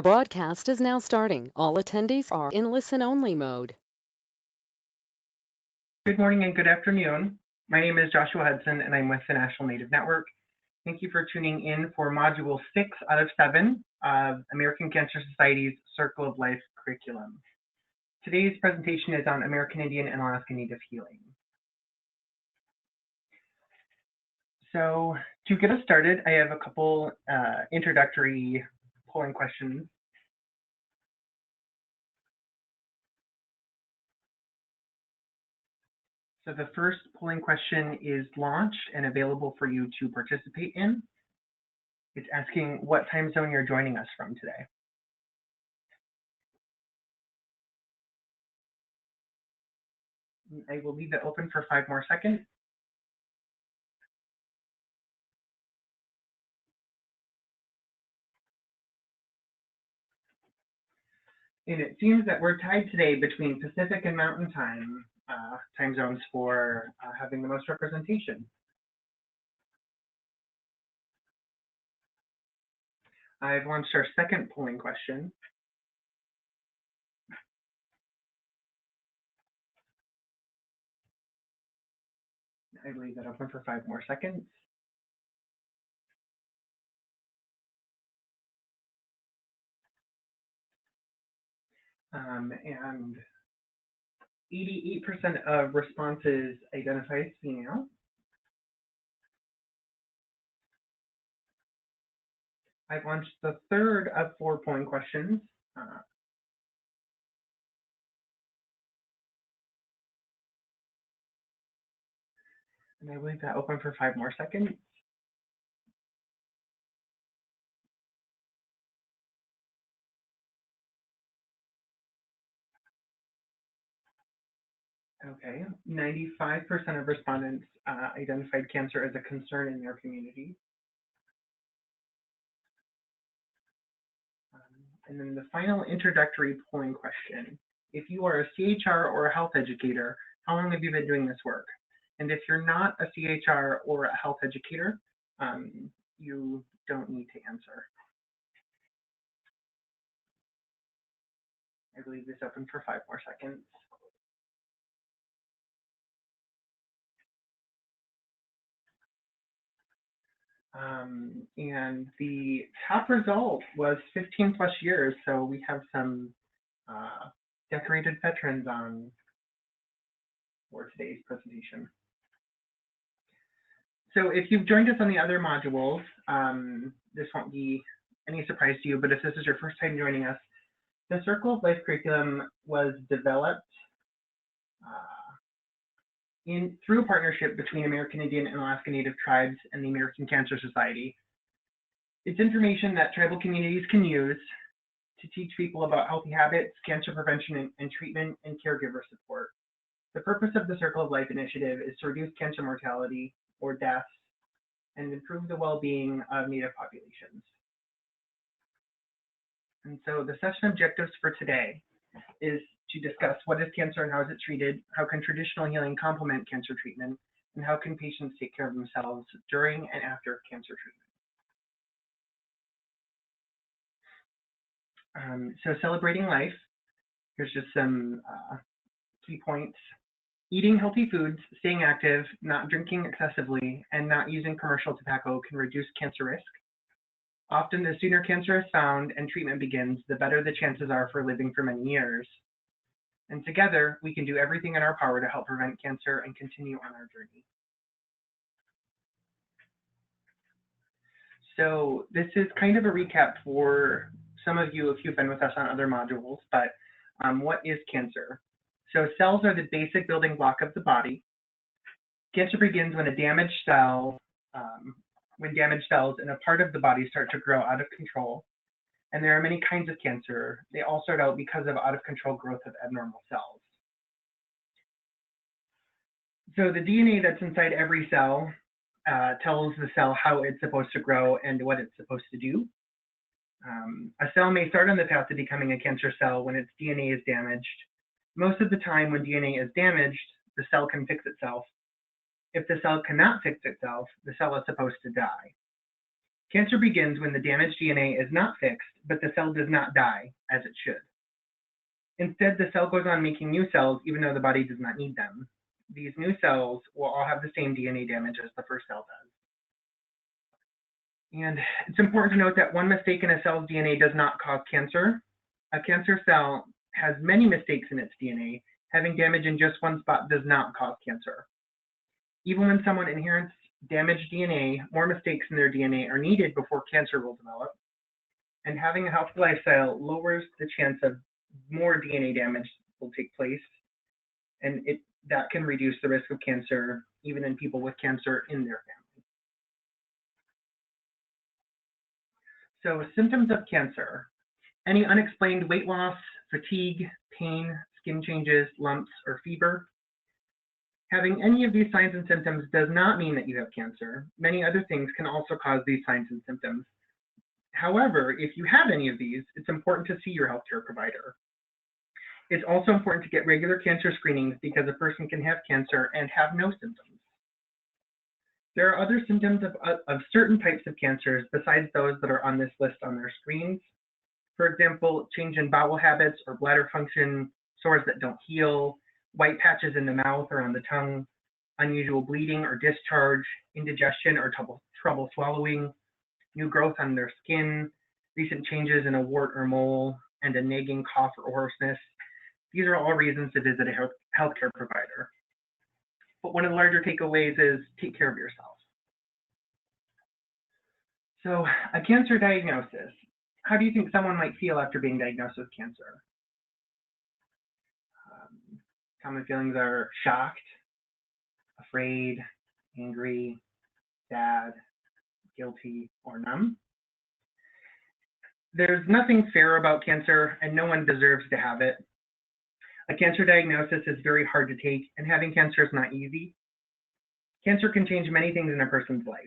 The broadcast is now starting. All attendees are in listen-only mode. Good morning and good afternoon. My name is Joshua Hudson and I'm with the National Native Network. Thank you for tuning in for Module 6 out of 7 of American Cancer Society's Circle of Life curriculum. Today's presentation is on American Indian and Alaska Native healing. So to get us started, I have a couple introductory polling questions. So the first polling question is launched and available for you to participate in. It's asking what time zone you're joining us from today. I will leave it open for 5 more seconds. And it seems that we're tied today between Pacific and Mountain time zones for having the most representation. I've launched our second polling question. I leave that open for 5 more seconds. And 88% of responses identify as female. I've launched the third of 4 polling questions. And I leave that open for 5 more seconds. Okay, 95% of respondents identified cancer as a concern in their community. And then the final introductory polling question. If you are a CHR or a health educator, how long have you been doing this work? And if you're not a CHR or a health educator, you don't need to answer. I leave this open for 5 more seconds. And the top result was 15 plus years. So we have some decorated veterans on for today's presentation. So if you've joined us on the other modules, this won't be any surprise to you, but if this is your first time joining us, the Circle of Life curriculum was developed through a partnership between American Indian and Alaska Native tribes and the American Cancer Society. It's information that tribal communities can use to teach people about healthy habits, cancer prevention and treatment, and caregiver support. The purpose of the Circle of Life initiative is to reduce cancer mortality or deaths and improve the well-being of Native populations. And so the session objectives for today is to discuss what is cancer and how is it treated, how can traditional healing complement cancer treatment, and how can patients take care of themselves during and after cancer treatment. So celebrating life, here's just some key points. Eating healthy foods, staying active, not drinking excessively, and not using commercial tobacco can reduce cancer risk. Often the sooner cancer is found and treatment begins, the better the chances are for living for many years. And together, we can do everything in our power to help prevent cancer and continue on our journey. So this is kind of a recap for some of you if you've been with us on other modules, but what is cancer? So cells are the basic building block of the body. Cancer begins when damaged cells in a part of the body start to grow out of control. And there are many kinds of cancer. They all start out because of out of control growth of abnormal cells. So the DNA that's inside every cell tells the cell how it's supposed to grow and what it's supposed to do. A cell may start on the path to becoming a cancer cell when its DNA is damaged. Most of the time when DNA is damaged, the cell can fix itself. If the cell cannot fix itself, the cell is supposed to die. Cancer begins when the damaged DNA is not fixed, but the cell does not die, as it should. Instead, the cell goes on making new cells even though the body does not need them. These new cells will all have the same DNA damage as the first cell does. And it's important to note that one mistake in a cell's DNA does not cause cancer. A cancer cell has many mistakes in its DNA. Having damage in just one spot does not cause cancer. Even when someone inherits damaged DNA, more mistakes in their DNA are needed before cancer will develop. And having a healthy lifestyle lowers the chance of more DNA damage will take place. And that can reduce the risk of cancer, even in people with cancer in their family. So symptoms of cancer: any unexplained weight loss, fatigue, pain, skin changes, lumps, or fever. Having any of these signs and symptoms does not mean that you have cancer. Many other things can also cause these signs and symptoms. However, if you have any of these, it's important to see your healthcare provider. It's also important to get regular cancer screenings because a person can have cancer and have no symptoms. There are other symptoms of certain types of cancers besides those that are on this list on their screens. For example, change in bowel habits or bladder function, sores that don't heal, white patches in the mouth or on the tongue, unusual bleeding or discharge, indigestion or trouble swallowing, new growth on their skin, recent changes in a wart or mole, and a nagging cough or hoarseness. These are all reasons to visit a healthcare provider. But one of the larger takeaways is take care of yourself. So, a cancer diagnosis. How do you think someone might feel after being diagnosed with cancer? Common feelings are shocked, afraid, angry, sad, guilty, or numb. There's nothing fair about cancer, and no one deserves to have it. A cancer diagnosis is very hard to take, and having cancer is not easy. Cancer can change many things in a person's life.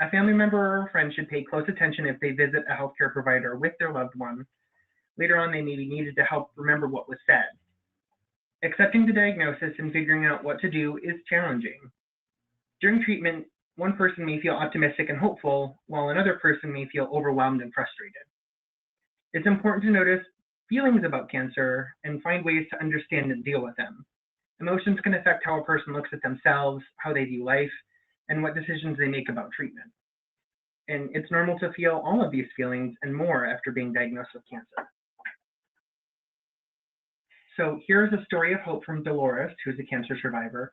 A family member or a friend should pay close attention if they visit a healthcare provider with their loved one. Later on, they may be needed to help remember what was said. Accepting the diagnosis and figuring out what to do is challenging. During treatment, one person may feel optimistic and hopeful, while another person may feel overwhelmed and frustrated. It's important to notice feelings about cancer and find ways to understand and deal with them. Emotions can affect how a person looks at themselves, how they view life, and what decisions they make about treatment. And it's normal to feel all of these feelings and more after being diagnosed with cancer. So here's a story of hope from Dolores, who's a cancer survivor.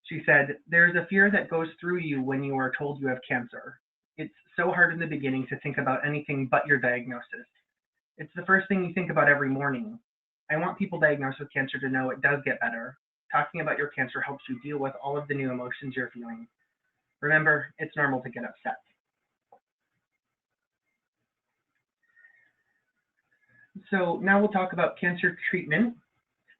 She said, "There's a fear that goes through you when you are told you have cancer. It's so hard in the beginning to think about anything but your diagnosis. It's the first thing you think about every morning. I want people diagnosed with cancer to know it does get better. Talking about your cancer helps you deal with all of the new emotions you're feeling. Remember, it's normal to get upset." So now we'll talk about cancer treatment.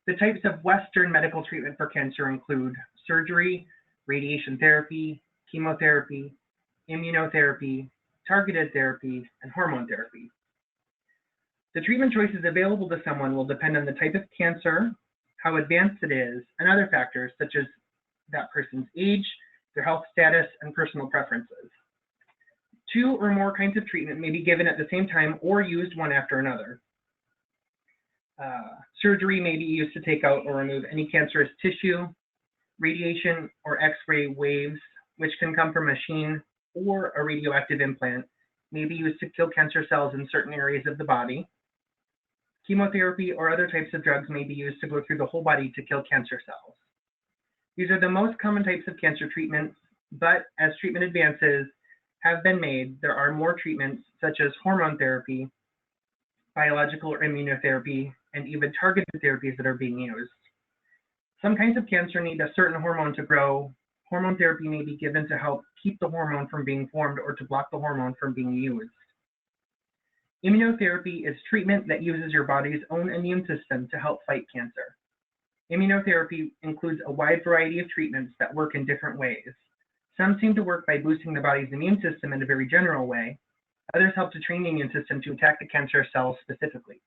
The types of Western medical treatment for cancer include surgery, radiation therapy, chemotherapy, immunotherapy, targeted therapy, and hormone therapy. The treatment choices available to someone will depend on the type of cancer, how advanced it is, and other factors such as that person's age, their health status, and personal preferences. 2 or more kinds of treatment may be given at the same time or used one after another. Surgery may be used to take out or remove any cancerous tissue. Radiation or X-ray waves, which can come from a machine or a radioactive implant, may be used to kill cancer cells in certain areas of the body. Chemotherapy or other types of drugs may be used to go through the whole body to kill cancer cells. These are the most common types of cancer treatments, but as treatment advances have been made, there are more treatments such as hormone therapy, biological or immunotherapy, and even targeted therapies that are being used. Some kinds of cancer need a certain hormone to grow. Hormone therapy may be given to help keep the hormone from being formed or to block the hormone from being used. Immunotherapy is treatment that uses your body's own immune system to help fight cancer. Immunotherapy includes a wide variety of treatments that work in different ways. Some seem to work by boosting the body's immune system in a very general way. Others help to train the immune system to attack the cancer cells specifically.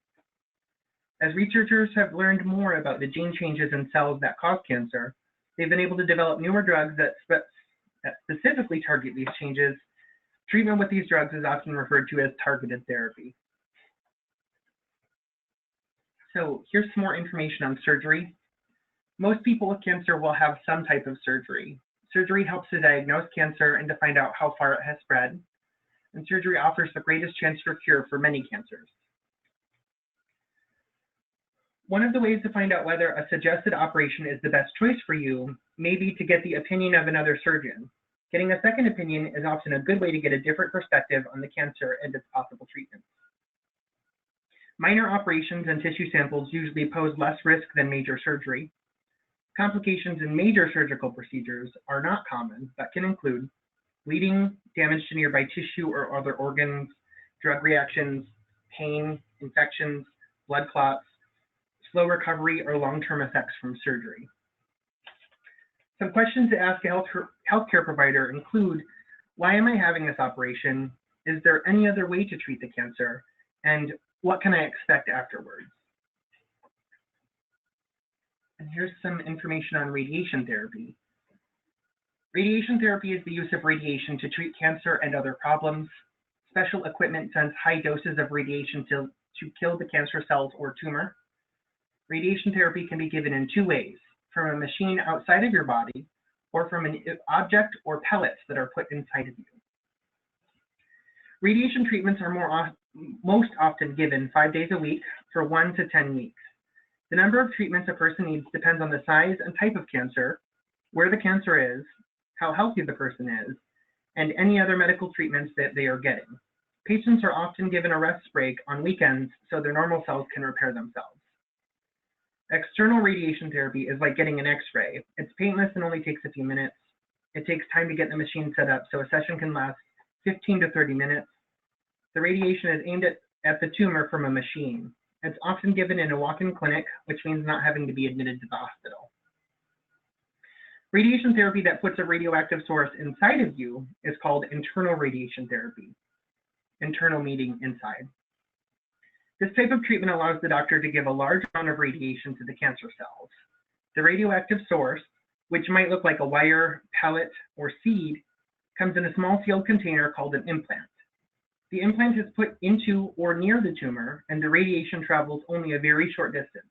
As researchers have learned more about the gene changes in cells that cause cancer, they've been able to develop newer drugs that specifically target these changes Treatment with these drugs is often referred to as targeted therapy. So here's some more information on surgery. Most people with cancer will have some type of surgery. Surgery helps to diagnose cancer and to find out how far it has spread. And surgery offers the greatest chance for cure for many cancers. One of the ways to find out whether a suggested operation is the best choice for you may be to get the opinion of another surgeon. Getting a second opinion is often a good way to get a different perspective on the cancer and its possible treatment. Minor operations and tissue samples usually pose less risk than major surgery. Complications in major surgical procedures are not common, but can include bleeding, damage to nearby tissue or other organs, drug reactions, pain, infections, blood clots, slow recovery, or long-term effects from surgery. Some questions to ask a healthcare provider include, why am I having this operation? Is there any other way to treat the cancer? And what can I expect afterwards? And here's some information on radiation therapy. Radiation therapy is the use of radiation to treat cancer and other problems. Special equipment sends high doses of radiation to kill the cancer cells or tumor. Radiation therapy can be given in two ways, from a machine outside of your body or from an object or pellets that are put inside of you. Radiation treatments are most often given 5 days a week for 1 to 10 weeks. The number of treatments a person needs depends on the size and type of cancer, where the cancer is, how healthy the person is, and any other medical treatments that they are getting. Patients are often given a rest break on weekends so their normal cells can repair themselves. External radiation therapy is like getting an X-ray. It's painless and only takes a few minutes. It takes time to get the machine set up, so a session can last 15 to 30 minutes. The radiation is aimed at the tumor from a machine. It's often given in a walk-in clinic, which means not having to be admitted to the hospital. Radiation therapy that puts a radioactive source inside of you is called internal radiation therapy. Internal meaning inside. This type of treatment allows the doctor to give a large amount of radiation to the cancer cells. The radioactive source, which might look like a wire, pellet, or seed, comes in a small sealed container called an implant. The implant is put into or near the tumor, and the radiation travels only a very short distance.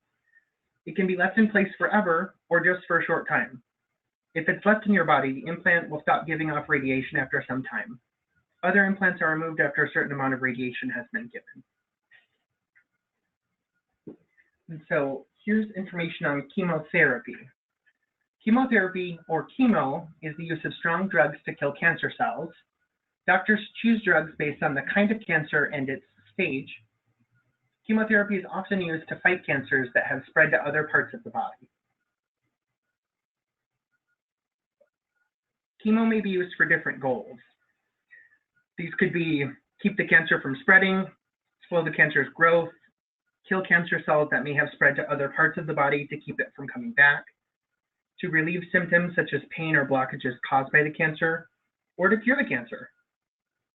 It can be left in place forever or just for a short time. If it's left in your body, the implant will stop giving off radiation after some time. Other implants are removed after a certain amount of radiation has been given. And so here's information on chemotherapy. Chemotherapy, or chemo, is the use of strong drugs to kill cancer cells. Doctors choose drugs based on the kind of cancer and its stage. Chemotherapy is often used to fight cancers that have spread to other parts of the body. Chemo may be used for different goals. These could be keep the cancer from spreading, slow the cancer's growth, kill cancer cells that may have spread to other parts of the body to keep it from coming back, to relieve symptoms such as pain or blockages caused by the cancer, or to cure the cancer.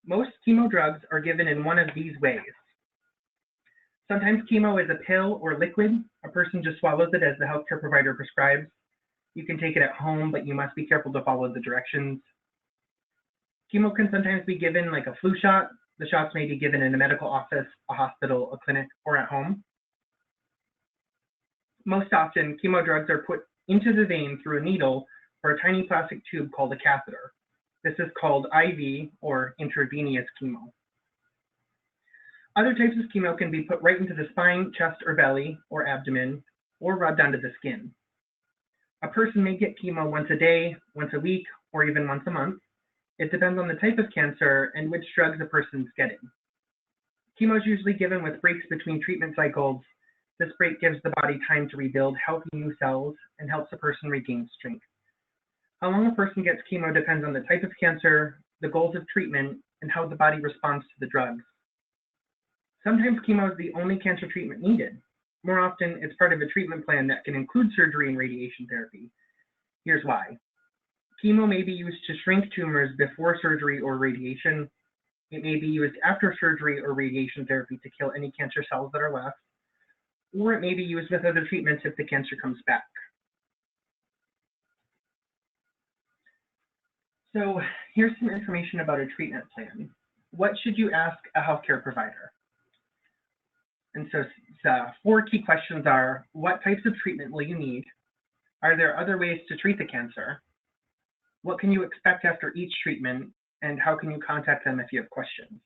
Most chemo drugs are given in one of these ways. Sometimes chemo is a pill or liquid. A person just swallows it as the healthcare provider prescribes. You can take it at home, but you must be careful to follow the directions. Chemo can sometimes be given like a flu shot. The shots may be given in a medical office, a hospital, a clinic, or at home. Most often, chemo drugs are put into the vein through a needle or a tiny plastic tube called a catheter. This is called IV or intravenous chemo. Other types of chemo can be put right into the spine, chest, or belly, or abdomen, or rubbed onto the skin. A person may get chemo once a day, once a week, or even once a month. It depends on the type of cancer and which drugs a person's getting. Chemo is usually given with breaks between treatment cycles. This break gives the body time to rebuild healthy new cells and helps a person regain strength. How long a person gets chemo depends on the type of cancer, the goals of treatment, and how the body responds to the drugs. Sometimes chemo is the only cancer treatment needed. More often, it's part of a treatment plan that can include surgery and radiation therapy. Here's why. Chemo may be used to shrink tumors before surgery or radiation. It may be used after surgery or radiation therapy to kill any cancer cells that are left, or it may be used with other treatments if the cancer comes back. So here's some information about a treatment plan. What should you ask a healthcare provider? And so four key questions are, what types of treatment will you need? Are there other ways to treat the cancer? What can you expect after each treatment? And how can you contact them if you have questions?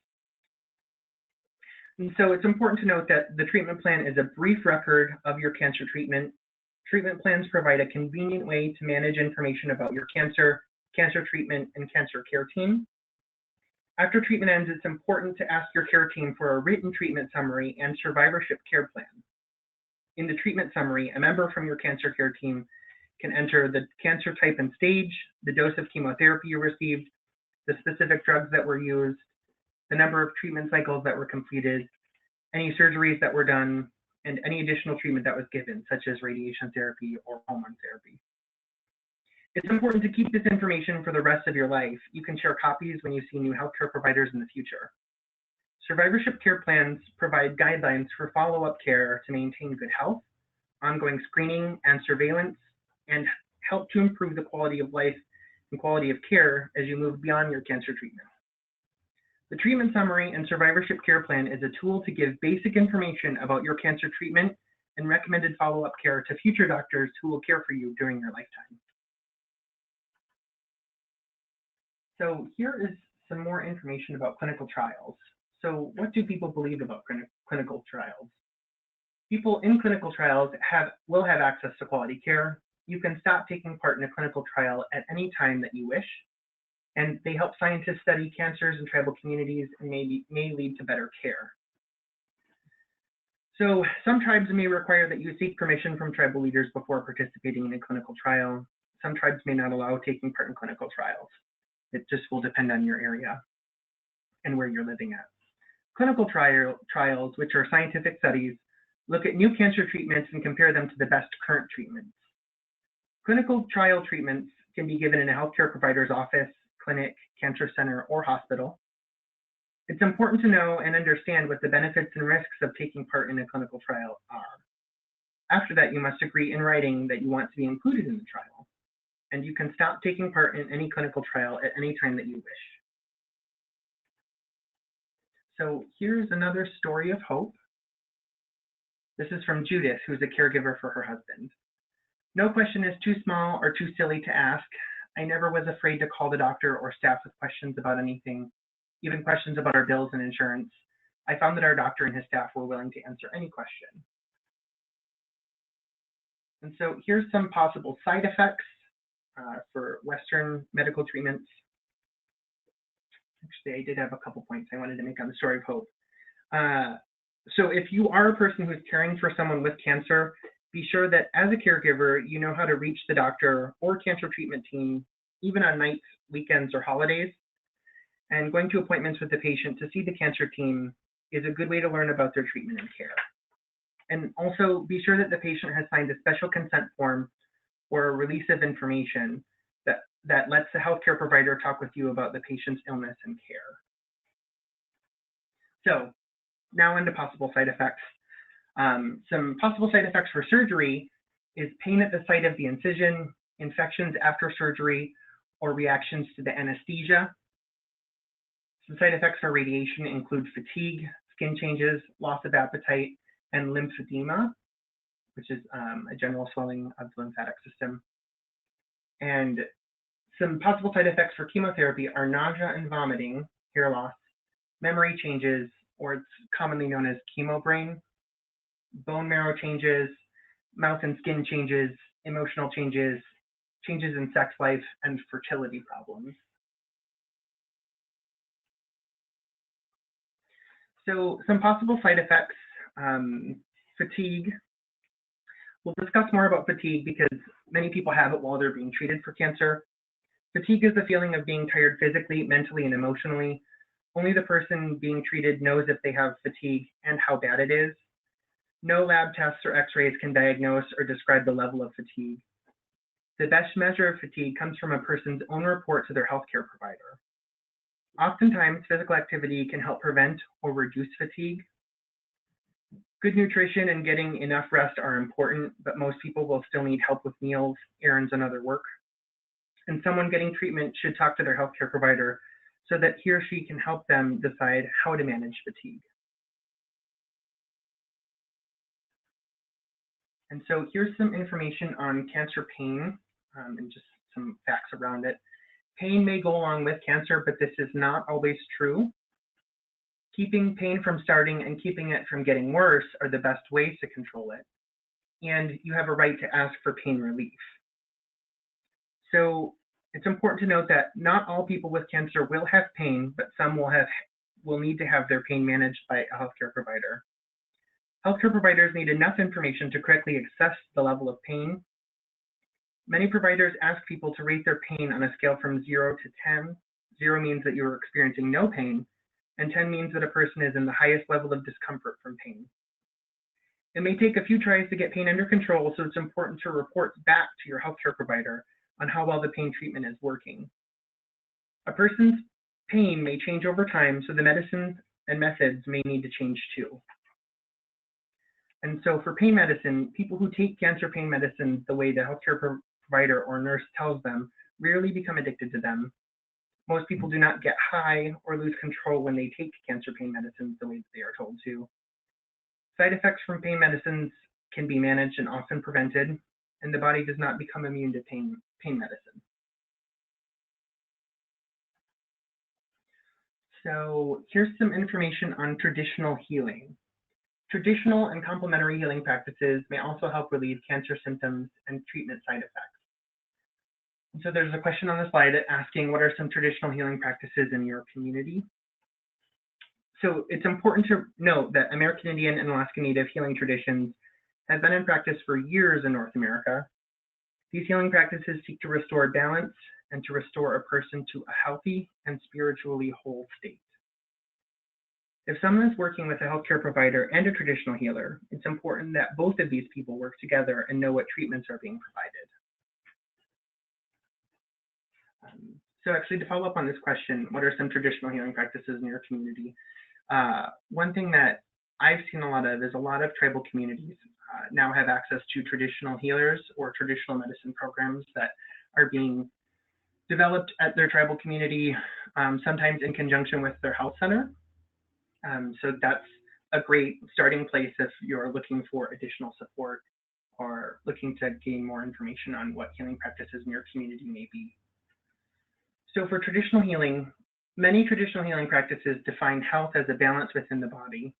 And so it's important to note that the treatment plan is a brief record of your cancer treatment. Treatment plans provide a convenient way to manage information about your cancer, cancer treatment, and cancer care team. After treatment ends, it's important to ask your care team for a written treatment summary and survivorship care plan. In the treatment summary, a member from your cancer care team can enter the cancer type and stage, the dose of chemotherapy you received, the specific drugs that were used, the number of treatment cycles that were completed, any surgeries that were done, and any additional treatment that was given, such as radiation therapy or hormone therapy. It's important to keep this information for the rest of your life. You can share copies when you see new healthcare providers in the future. Survivorship care plans provide guidelines for follow-up care to maintain good health, ongoing screening and surveillance, and help to improve the quality of life and quality of care as you move beyond your cancer treatment. The treatment summary and survivorship care plan is a tool to give basic information about your cancer treatment and recommended follow-up care to future doctors who will care for you during your lifetime. So here is some more information about clinical trials. So what do people believe about clinical trials? People in clinical trials will have access to quality care. You can stop taking part in a clinical trial at any time that you wish, and they help scientists study cancers in tribal communities and may lead to better care. So some tribes may require that you seek permission from tribal leaders before participating in a clinical trial. Some tribes may not allow taking part in clinical trials. It just will depend on your area and where you're living at. Clinical trials, which are scientific studies, look at new cancer treatments and compare them to the best current treatments. Clinical trial treatments can be given in a healthcare provider's office, clinic, cancer center, or hospital. It's important to know and understand what the benefits and risks of taking part in a clinical trial are. After that, you must agree in writing that you want to be included in the trial, and you can stop taking part in any clinical trial at any time that you wish. So here's another story of hope. This is from Judith, who's a caregiver for her husband. No question is too small or too silly to ask. I never was afraid to call the doctor or staff with questions about anything, even questions about our bills and insurance. I found that our doctor and his staff were willing to answer any question. And so here's some possible side effects for Western medical treatments. Actually, I did have a couple points I wanted to make on the story of hope. So if you are a person who's caring for someone with cancer, be sure that as a caregiver, you know how to reach the doctor or cancer treatment team, even on nights, weekends, or holidays. And going to appointments with the patient to see the cancer team is a good way to learn about their treatment and care. And also be sure that the patient has signed a special consent form or a release of information that lets the healthcare provider talk with you about the patient's illness and care. So now into possible side effects. Some possible side effects for surgery is pain at the site of the incision, infections after surgery, or reactions to the anesthesia. Some side effects for radiation include fatigue, skin changes, loss of appetite, and lymphedema, which is a general swelling of the lymphatic system. And some possible side effects for chemotherapy are nausea and vomiting, hair loss, memory changes, or it's commonly known as chemo brain, bone marrow changes, mouth and skin changes, emotional changes, changes in sex life, and fertility problems. So some possible side effects, fatigue. We'll discuss more about fatigue because many people have it while they're being treated for cancer. Fatigue is the feeling of being tired physically, mentally, and emotionally. Only the person being treated knows if they have fatigue and how bad it is. No lab tests or x-rays can diagnose or describe the level of fatigue. The best measure of fatigue comes from a person's own report to their healthcare provider. Oftentimes, physical activity can help prevent or reduce fatigue. Good nutrition and getting enough rest are important, but most people will still need help with meals, errands, and other work. and someone getting treatment should talk to their healthcare provider so that he or she can help them decide how to manage fatigue. And so here's some information on cancer pain and just some facts around it. Pain may go along with cancer, but this is not always true. Keeping pain from starting and keeping it from getting worse are the best ways to control it. And you have a right to ask for pain relief. So it's important to note that not all people with cancer will have pain, but some will need to have their pain managed by a healthcare provider. Healthcare providers need enough information to correctly assess the level of pain. Many providers ask people to rate their pain on a scale from 0 to 10. 0 means that you are experiencing no pain, and 10 means that a person is in the highest level of discomfort from pain. It may take a few tries to get pain under control, so it's important to report back to your healthcare provider on how well the pain treatment is working. A person's pain may change over time, so the medicines and methods may need to change too. And so for pain medicine, people who take cancer pain medicines the way the healthcare provider or nurse tells them rarely become addicted to them. Most people do not get high or lose control when they take cancer pain medicines the way that they are told to. Side effects from pain medicines can be managed and often prevented, and the body does not become immune to pain medicine. So here's some information on traditional healing. Traditional and complementary healing practices may also help relieve cancer symptoms and treatment side effects. And so there's a question on the slide asking, what are some traditional healing practices in your community? So it's important to note that American Indian and Alaska Native healing traditions have been in practice for years in North America. These healing practices seek to restore balance and to restore a person to a healthy and spiritually whole state. If someone is working with a healthcare provider and a traditional healer, it's important that both of these people work together and know what treatments are being provided. So actually, to follow up on this question, what are some traditional healing practices in your community? One thing that I've seen a lot of is a lot of tribal communities now have access to traditional healers or traditional medicine programs that are being developed at their tribal community, sometimes in conjunction with their health center. So that's a great starting place if you're looking for additional support or looking to gain more information on what healing practices in your community may be. So for traditional healing, many traditional healing practices define health as a balance within the body.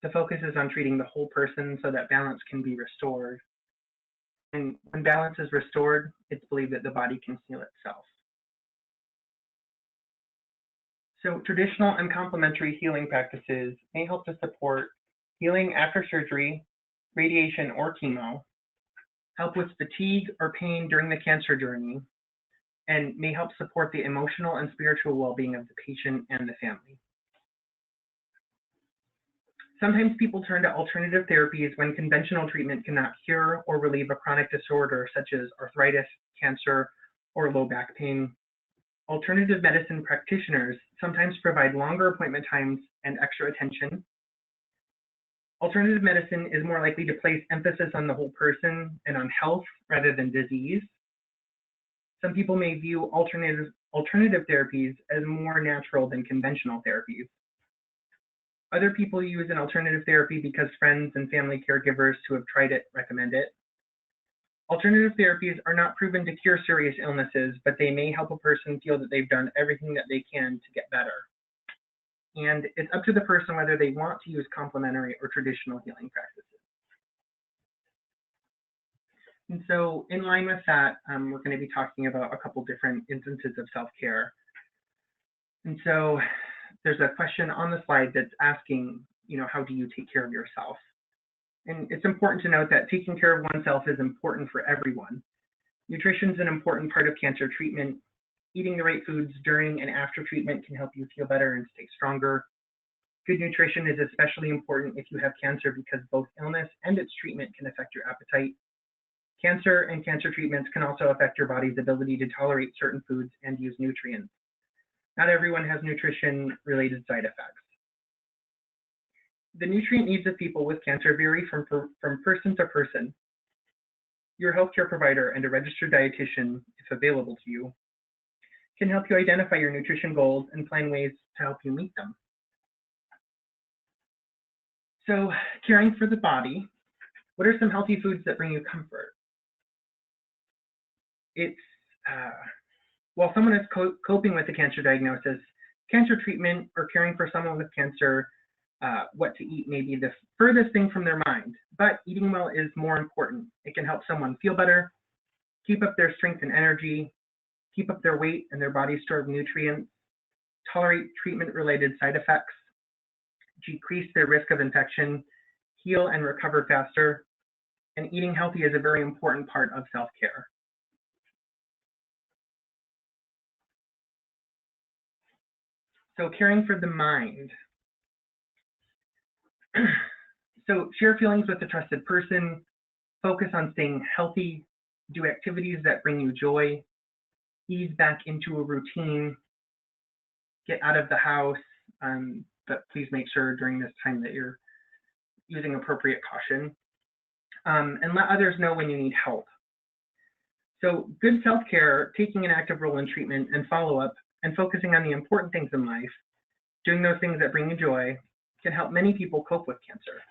The focus is on treating the whole person so that balance can be restored. And when balance is restored, it's believed that the body can heal itself. So traditional and complementary healing practices may help to support healing after surgery, radiation, or chemo, help with fatigue or pain during the cancer journey, and may help support the emotional and spiritual well-being of the patient and the family. Sometimes people turn to alternative therapies when conventional treatment cannot cure or relieve a chronic disorder such as arthritis, cancer, or low back pain. Alternative medicine practitioners sometimes provide longer appointment times and extra attention. Alternative medicine is more likely to place emphasis on the whole person and on health rather than disease. Some people may view alternative therapies as more natural than conventional therapies. Other people use an alternative therapy because friends and family caregivers who have tried it recommend it. Alternative therapies are not proven to cure serious illnesses, but they may help a person feel that they've done everything that they can to get better. And it's up to the person whether they want to use complementary or traditional healing practices. And so in line with that, we're going to be talking about a couple different instances of self-care. And so there's a question on the slide that's asking, how do you take care of yourself? And it's important to note that taking care of oneself is important for everyone. Nutrition is an important part of cancer treatment. Eating the right foods during and after treatment can help you feel better and stay stronger. Good nutrition is especially important if you have cancer because both illness and its treatment can affect your appetite. Cancer and cancer treatments can also affect your body's ability to tolerate certain foods and use nutrients. Not everyone has nutrition-related side effects. The nutrient needs of people with cancer vary from person to person. Your healthcare provider and a registered dietitian, if available to you, can help you identify your nutrition goals and plan ways to help you meet them. So, caring for the body, what are some healthy foods that bring you comfort? It's while someone is coping with a cancer diagnosis, cancer treatment or caring for someone with cancer, what to eat may be the furthest thing from their mind, but eating well is more important. It can help someone feel better, keep up their strength and energy, keep up their weight and their body's store of nutrients, tolerate treatment-related side effects, decrease their risk of infection, heal and recover faster, and eating healthy is a very important part of self-care. So caring for the mind. So share feelings with a trusted person, focus on staying healthy, do activities that bring you joy, ease back into a routine, get out of the house, but please make sure during this time that you're using appropriate caution, and let others know when you need help. So good self-care, taking an active role in treatment and follow-up, and focusing on the important things in life, doing those things that bring you joy, can help many people cope with cancer.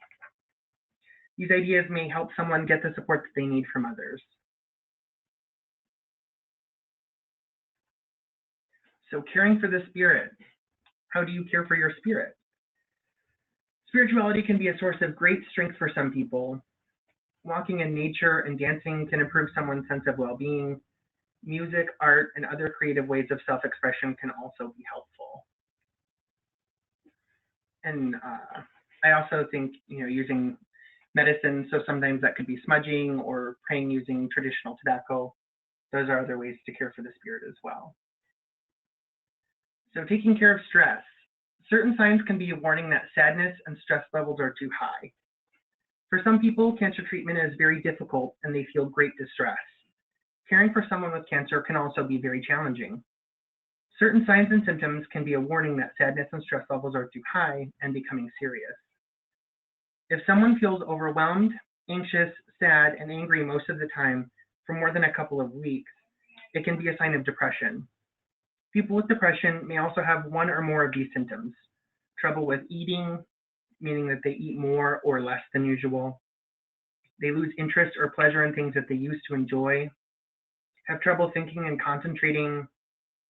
These ideas may help someone get the support that they need from others. So caring for the spirit. How do you care for your spirit? Spirituality can be a source of great strength for some people. Walking in nature and dancing can improve someone's sense of well-being. Music, art, and other creative ways of self-expression can also be helpful. And I also think, using medicine, so sometimes that could be smudging or praying using traditional tobacco. Those are other ways to care for the spirit as well. So taking care of stress. Certain signs can be a warning that sadness and stress levels are too high. For some people, cancer treatment is very difficult and they feel great distress. Caring for someone with cancer can also be very challenging. Certain signs and symptoms can be a warning that sadness and stress levels are too high and becoming serious. If someone feels overwhelmed, anxious, sad, and angry most of the time for more than a couple of weeks, it can be a sign of depression. People with depression may also have one or more of these symptoms: trouble with eating, meaning that they eat more or less than usual. They lose interest or pleasure in things that they used to enjoy, have trouble thinking and concentrating,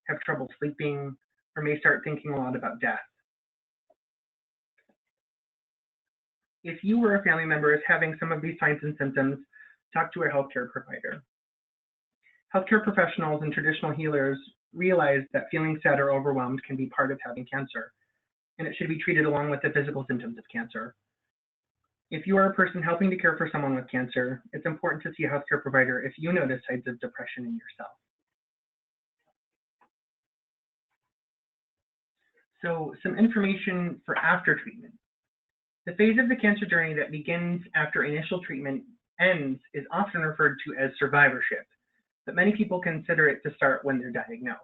have trouble sleeping, or may start thinking a lot about death. If you or a family member is having some of these signs and symptoms, talk to a healthcare provider. Healthcare professionals and traditional healers realize that feeling sad or overwhelmed can be part of having cancer, and it should be treated along with the physical symptoms of cancer. If you are a person helping to care for someone with cancer, it's important to see a healthcare provider if you notice signs of depression in yourself. So some information for after treatment. The phase of the cancer journey that begins after initial treatment ends is often referred to as survivorship, but many people consider it to start when they're diagnosed.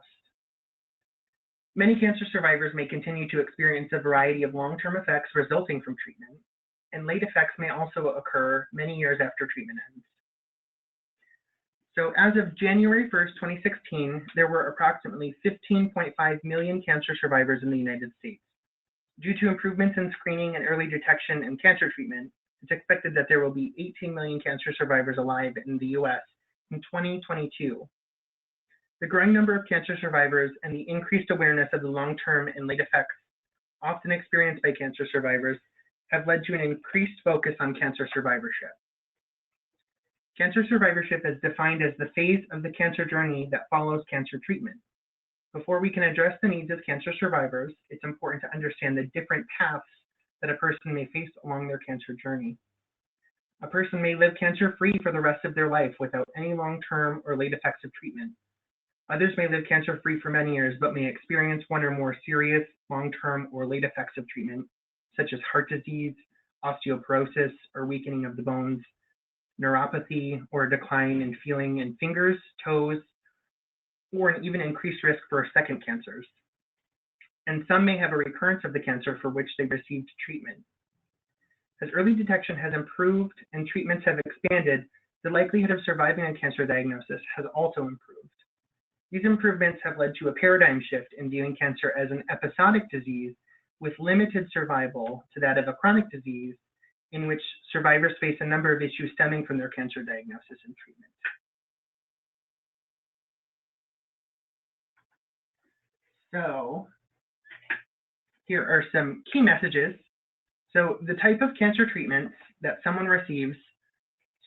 Many cancer survivors may continue to experience a variety of long-term effects resulting from treatment, and late effects may also occur many years after treatment ends. So as of January 1st, 2016, there were approximately 15.5 million cancer survivors in the United States. Due to improvements in screening and early detection and cancer treatment, it's expected that there will be 18 million cancer survivors alive in the US in 2022. The growing number of cancer survivors and the increased awareness of the long-term and late effects often experienced by cancer survivors have led to an increased focus on cancer survivorship. Cancer survivorship is defined as the phase of the cancer journey that follows cancer treatment. Before we can address the needs of cancer survivors, it's important to understand the different paths that a person may face along their cancer journey. A person may live cancer-free for the rest of their life without any long-term or late effects of treatment. Others may live cancer-free for many years, but may experience one or more serious, long-term, or late effects of treatment, such as heart disease, osteoporosis, or weakening of the bones, neuropathy, or a decline in feeling in fingers, toes, or an even increased risk for second cancers. And some may have a recurrence of the cancer for which they received treatment. As early detection has improved and treatments have expanded, the likelihood of surviving a cancer diagnosis has also improved. These improvements have led to a paradigm shift in viewing cancer as an episodic disease with limited survival to that of a chronic disease in which survivors face a number of issues stemming from their cancer diagnosis and treatment. So here are some key messages. So the type of cancer treatments that someone receives,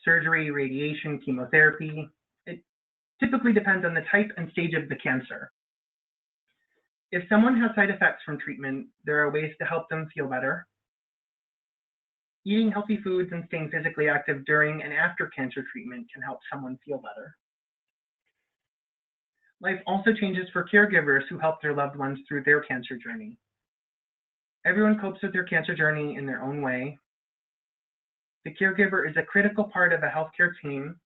surgery, radiation, chemotherapy, it typically depends on the type and stage of the cancer. If someone has side effects from treatment, there are ways to help them feel better. Eating healthy foods and staying physically active during and after cancer treatment can help someone feel better. Life also changes for caregivers who help their loved ones through their cancer journey. Everyone copes with their cancer journey in their own way. The caregiver is a critical part of a healthcare team.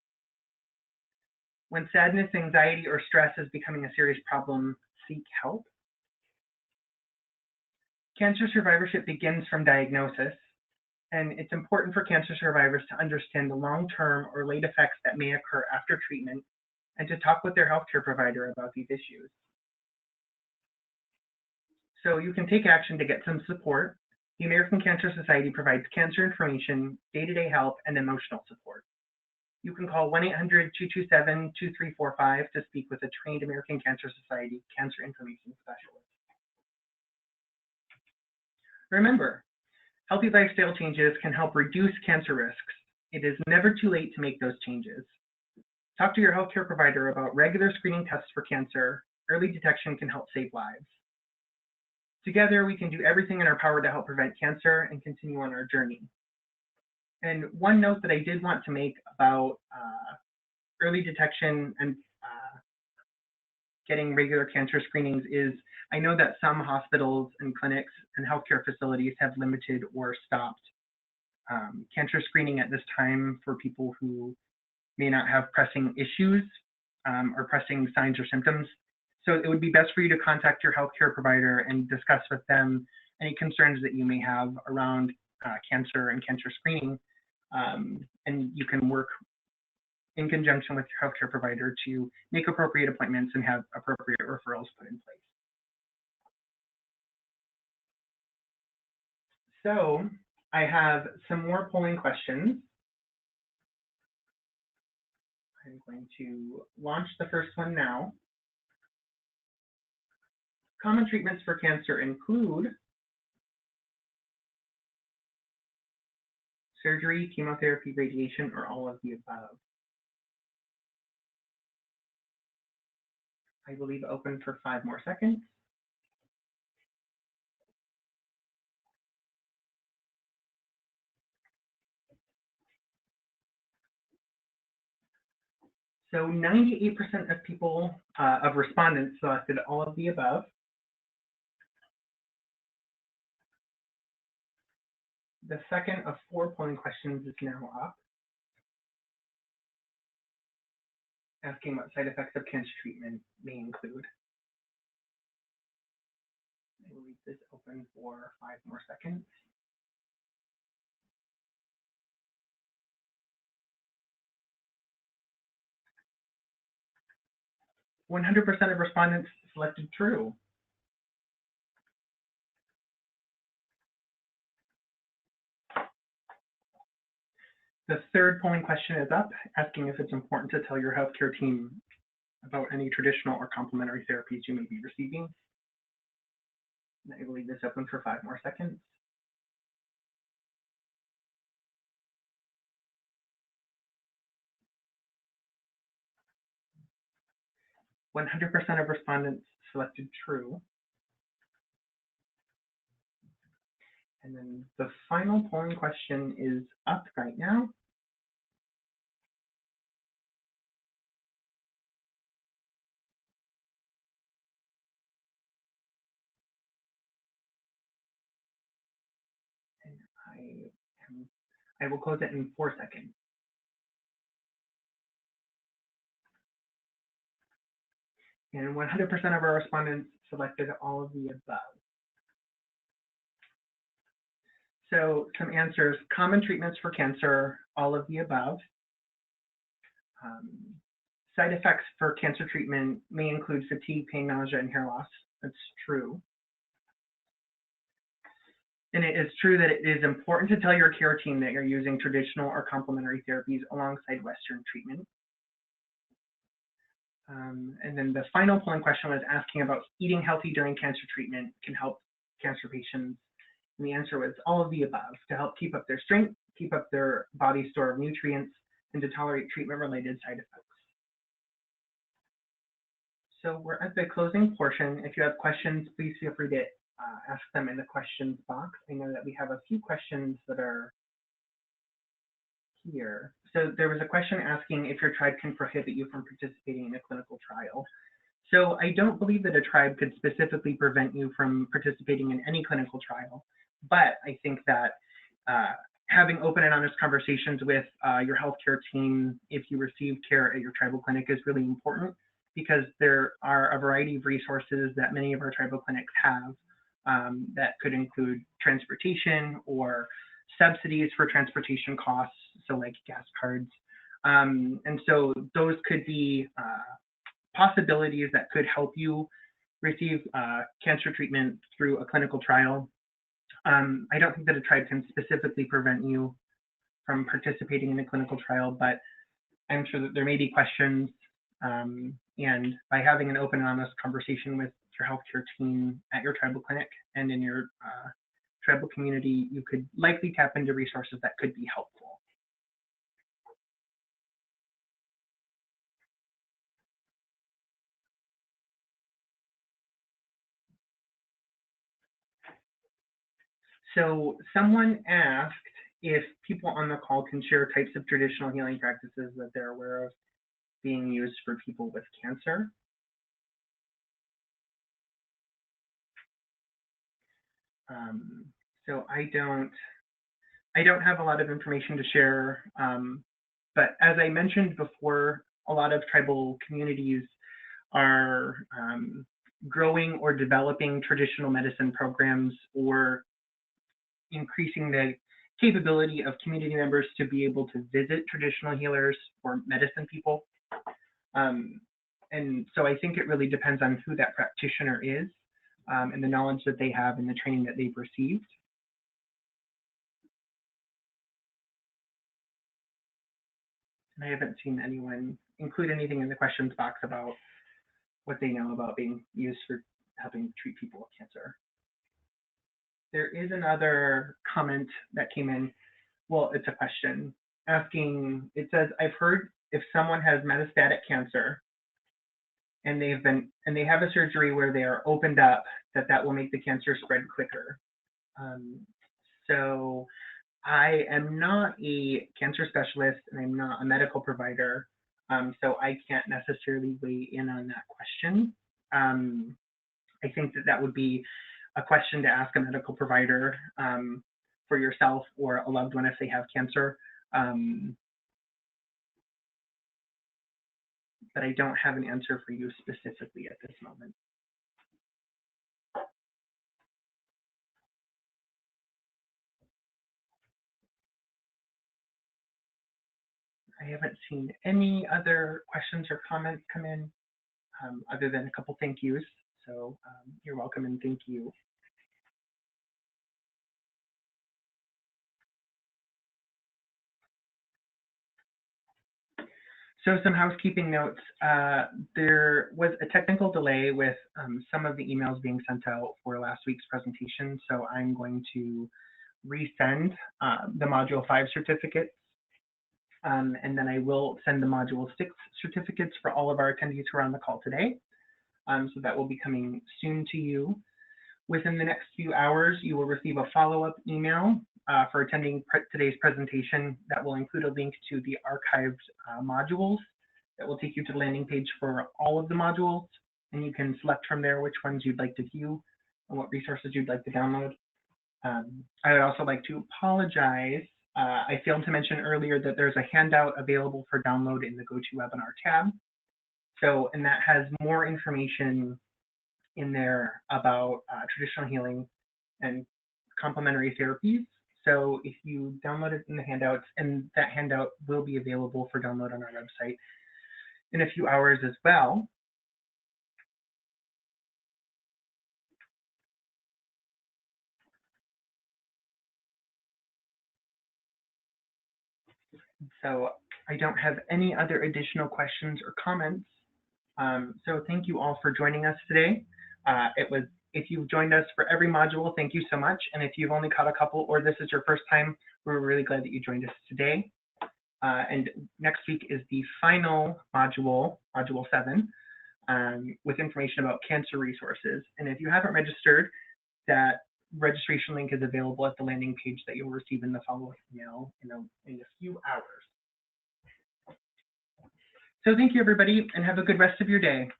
When sadness, anxiety, or stress is becoming a serious problem, seek help. Cancer survivorship begins from diagnosis, and it's important for cancer survivors to understand the long-term or late effects that may occur after treatment and to talk with their healthcare provider about these issues. So you can take action to get some support. The American Cancer Society provides cancer information, day-to-day help, and emotional support. You can call 1-800-227-2345 to speak with a trained American Cancer Society cancer information specialist. Remember, healthy lifestyle changes can help reduce cancer risks. It is never too late to make those changes. Talk to your healthcare provider about regular screening tests for cancer. Early detection can help save lives. Together, we can do everything in our power to help prevent cancer and continue on our journey. And one note that I did want to make about early detection and getting regular cancer screenings is I know that some hospitals and clinics and healthcare facilities have limited or stopped cancer screening at this time for people who may not have pressing issues or pressing signs or symptoms. So it would be best for you to contact your healthcare provider and discuss with them any concerns that you may have around cancer and cancer screening. And you can work in conjunction with your healthcare provider to make appropriate appointments and have appropriate referrals put in place. So I have some more polling questions. I'm going to launch the first one now. Common treatments for cancer include surgery, chemotherapy, radiation, or all of the above. I will leave open for 5 more seconds. So 98% of people, of respondents selected all of the above. The second of 4 polling questions is now up, asking what side effects of cancer treatment may include. I will leave this open for 5 more seconds. "100% of respondents selected true. The third polling question is up, asking if it's important to tell your healthcare team about any traditional or complementary therapies you may be receiving. And I will leave this open for 5 more seconds. "100% of respondents selected true. And then the final polling question is up right now. And I will close it in 4 seconds. And 100% of our respondents selected all of the above. So some answers: common treatments for cancer, all of the above. Side effects for cancer treatment may include fatigue, pain, nausea, and hair loss. That's true. And it is true that it is important to tell your care team that you're using traditional or complementary therapies alongside Western treatment. And then the final polling question was asking about eating healthy during cancer treatment can help cancer patients. And the answer was all of the above, to help keep up their strength, keep up their body's store of nutrients, and to tolerate treatment-related side effects. So we're at the closing portion. If you have questions, please feel free to ask them in the questions box. I know that we have a few questions that are here. So there was a question asking if your tribe can prohibit you from participating in a clinical trial. So I don't believe that a tribe could specifically prevent you from participating in any clinical trial, but I think that having open and honest conversations with your healthcare team if you receive care at your tribal clinic is really important, because there are a variety of resources that many of our tribal clinics have that could include transportation or subsidies for transportation costs, so like gas cards. And so those could be possibilities that could help you receive cancer treatment through a clinical trial. I don't think that a tribe can specifically prevent you from participating in a clinical trial, but I'm sure that there may be questions. And by having an open and honest conversation with your healthcare team at your tribal clinic and in your tribal community, you could likely tap into resources that could be helpful. So someone asked if people on the call can share types of traditional healing practices that they're aware of being used for people with cancer. So I don't have a lot of information to share, but as I mentioned before, a lot of tribal communities are growing or developing traditional medicine programs or increasing the capability of community members to be able to visit traditional healers or medicine people. And so I think it really depends on who that practitioner is and the knowledge that they have and the training that they've received. And I haven't seen anyone include anything in the questions box about what they know about being used for helping treat people with cancer. There is another comment that came in. Well, it's a question asking, it says, I've heard if someone has metastatic cancer and they have a surgery where they are opened up, that will make the cancer spread quicker. So I am not a cancer specialist and I'm not a medical provider, so I can't necessarily weigh in on that question. I think that would be a question to ask a medical provider for yourself or a loved one if they have cancer. But I don't have an answer for you specifically at this moment. I haven't seen any other questions or comments come in other than a couple thank yous. So you're welcome and thank you. So some housekeeping notes. There was a technical delay with some of the emails being sent out for last week's presentation. So I'm going to resend the Module 5 certificates. And then I will send the Module 6 certificates for all of our attendees who are on the call today. So that will be coming soon to you. Within the next few hours, you will receive a follow-up email for attending today's presentation that will include a link to the archived modules that will take you to the landing page for all of the modules, and you can select from there which ones you'd like to view and what resources you'd like to download. I would also like to apologize. I failed to mention earlier that there's a handout available for download in the GoToWebinar tab. So, and that has more information in there about traditional healing and complementary therapies. So if you download it in the handouts, and that handout will be available for download on our website in a few hours as well. So I don't have any other additional questions or comments. So thank you all for joining us today. If you've joined us for every module, thank you so much. And if you've only caught a couple or this is your first time, we're really glad that you joined us today. And next week is the final module, Module 7, with information about cancer resources. And if you haven't registered, that registration link is available at the landing page that you'll receive in the follow-up email in a few hours. So thank you, everybody, and have a good rest of your day.